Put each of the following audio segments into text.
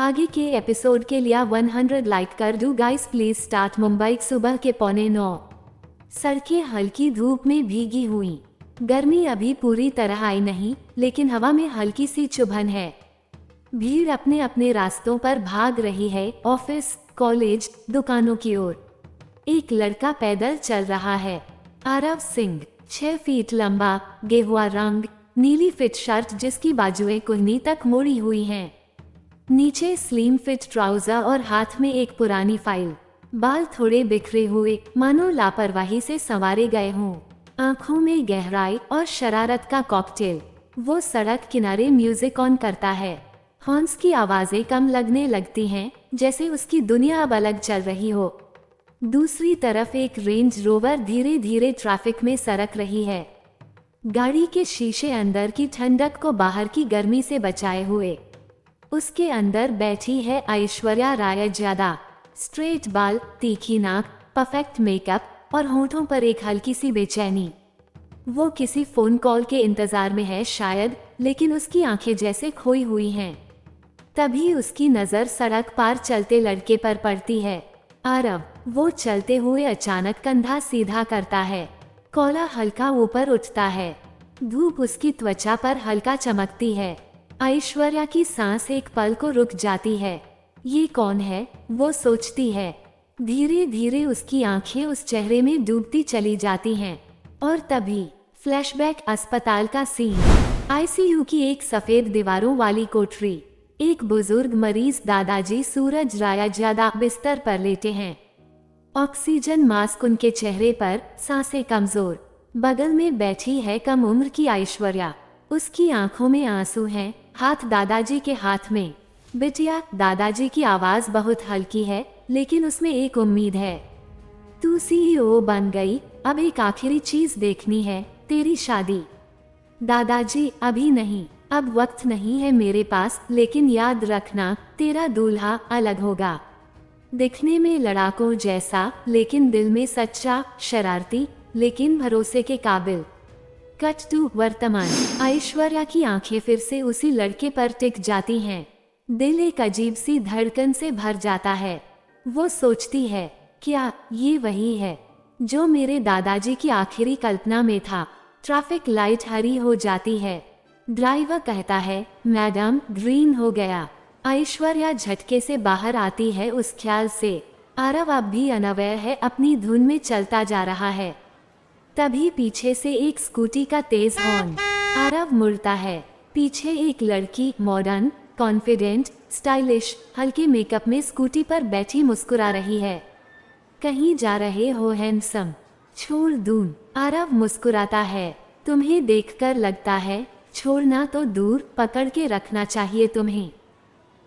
आगे के एपिसोड के लिए 100 लाइक कर दो गाइस प्लीज स्टार्ट। मुंबई सुबह के 8:45। सड़कें हल्की धूप में भीगी हुई। गर्मी अभी पूरी तरह आई नहीं, लेकिन हवा में हल्की सी चुभन है। भीड़ अपने अपने रास्तों पर भाग रही है, ऑफिस, कॉलेज, दुकानों की ओर। एक लड़का पैदल चल रहा है। आरव सिंह, 6 फीट लंबा, गेहुआ रंग, नीली फिट शर्ट जिसकी बाजुएं कुहनी तक मोड़ी हुई हैं। नीचे स्लिम फिट ट्राउजर और हाथ में एक पुरानी फाइल। बाल थोड़े बिखरे हुए, मानो लापरवाही से संवारे गए हों। आंखों में गहराई और शरारत का कॉकटेल। वो सड़क किनारे म्यूजिक ऑन करता है। हॉर्न्स की आवाजें कम लगने लगती हैं, जैसे उसकी दुनिया अब अलग चल रही हो। दूसरी तरफ एक रेंज रोवर धीरे धीरे ट्रैफिक में सरक रही है, गाड़ी के शीशे अंदर की ठंडक को बाहर की गर्मी से बचाए हुए। उसके अंदर बैठी है ऐश्वर्या राय ज्यादा। स्ट्रेट बाल, तीखी नाक, परफेक्ट मेकअप और होठों पर एक हल्की सी बेचैनी। वो किसी फोन कॉल के इंतजार में है शायद, लेकिन उसकी आंखें जैसे खोई हुई हैं। तभी उसकी नजर सड़क पार चलते लड़के पर पड़ती है। आरव। वो चलते हुए अचानक कंधा सीधा करता है। कोला हल्का ऊपर उठता है। धूप उसकी त्वचा पर हल्का चमकती है। ऐश्वर्या की सांस एक पल को रुक जाती है। ये कौन है, वो सोचती है। धीरे धीरे उसकी आंखें उस चेहरे में डूबती चली जाती हैं। और तभी फ्लैशबैक, अस्पताल का सीन। आईसीयू की एक सफेद दीवारों वाली कोठरी। एक बुजुर्ग मरीज दादाजी सूरज राय ज्यादा बिस्तर पर लेटे हैं। ऑक्सीजन मास्क उनके चेहरे पर, सांसें कमजोर। बगल में बैठी है कम उम्र की ऐश्वर्या। उसकी आंखों में आंसू हैं, हाथ दादाजी के हाथ में। बिटिया, दादाजी की आवाज बहुत हल्की है, लेकिन उसमें एक उम्मीद है। तू सीईओ बन गई, अब एक आखिरी चीज देखनी है, तेरी शादी। दादाजी, अभी नहीं, अब वक्त नहीं है मेरे पास, लेकिन याद रखना, तेरा दूल्हा अलग होगा। दिखने में लड़ाकों जैसा, लेकिन दिल में सच्चा, शरारती, लेकिन भरोसे के काबिल। कट टू वर्तमान। ऐश्वर्या की आंखें फिर से उसी लड़के पर टिक जाती हैं। दिल एक अजीब सी धड़कन से भर जाता है। वो सोचती है, क्या ये वही है जो मेरे दादाजी की आखिरी कल्पना में था। ट्रैफिक लाइट हरी हो जाती है। ड्राइवर कहता है, मैडम, ग्रीन हो गया। ऐश्वर्या झटके से बाहर आती है उस ख्याल से। आरव अब भी अनअवेयर है, अपनी धुन में चलता जा रहा है। तभी पीछे से एक स्कूटी का तेज हॉर्न। आरव मुड़ता है। पीछे एक लड़की, मॉडर्न, कॉन्फिडेंट, स्टाइलिश, हल्के मेकअप में स्कूटी पर बैठी मुस्कुरा रही है। कहीं जा रहे हो हैंडसम? छोड़ दूं। आरव मुस्कुराता है। तुम्हें देखकर लगता है, छोड़ना तो दूर, पकड़ के रखना चाहिए तुम्हें।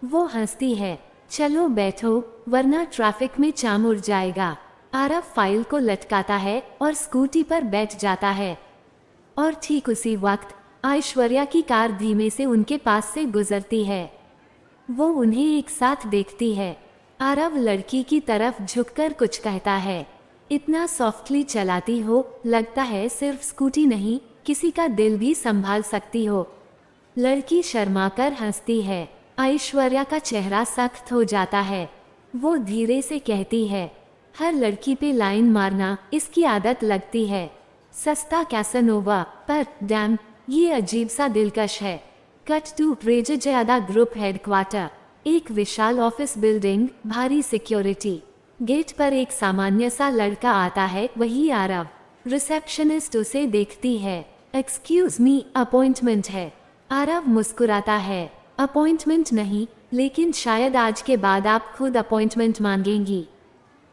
वो हंसती है। चलो बैठो, वरना ट्रैफिक में जाम उड़ जाएगा। आरव फाइल को लटकाता है और स्कूटी पर बैठ जाता है। और ठीक उसी वक्त ऐश्वर्या की कार धीमे से उनके पास से गुजरती है। वो उन्हें एक साथ देखती है। आरव लड़की की तरफ झुककर कुछ कहता है। इतना सॉफ्टली चलाती हो, लगता है सिर्फ स्कूटी नहीं, किसी का दिल भी संभाल सकती हो। लड़की शर्माकर हंसती है। ऐश्वर्या का चेहरा सख्त हो जाता है। वो धीरे से कहती है, हर लड़की पे लाइन मारना इसकी आदत लगती है। सस्ता कैसनोवा, पर डैम, ये अजीब सा दिलकश है। कट टू रेज ज्यादा ग्रुप हेडक्वार्टर। एक विशाल ऑफिस बिल्डिंग, भारी सिक्योरिटी। गेट पर एक सामान्य सा लड़का आता है, वही आरव। रिसेप्शनिस्ट उसे देखती है। एक्सक्यूज मी, अपॉइंटमेंट है। आरव मुस्कुराता है। अपॉइंटमेंट नहीं, लेकिन शायद आज के बाद आप खुद अपॉइंटमेंट मांगेंगी।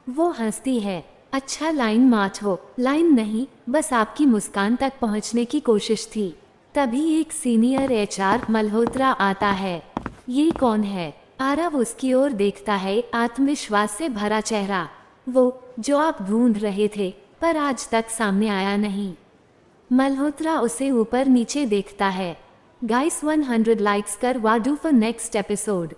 वो हंसती है। अच्छा, लाइन मत हो। लाइन नहीं, बस आपकी मुस्कान तक पहुंचने की कोशिश थी। तभी एक सीनियर एचआर मल्होत्रा आता है। ये कौन है? आरव उसकी ओर देखता है, आत्मविश्वास से भरा चेहरा। वो जो आप ढूंढ रहे थे, पर आज तक सामने आया नहीं। मल्होत्रा उसे ऊपर नीचे देखता है। गाइस 100 लाइक्स कर वाडू फॉर नेक्स्ट एपिसोड।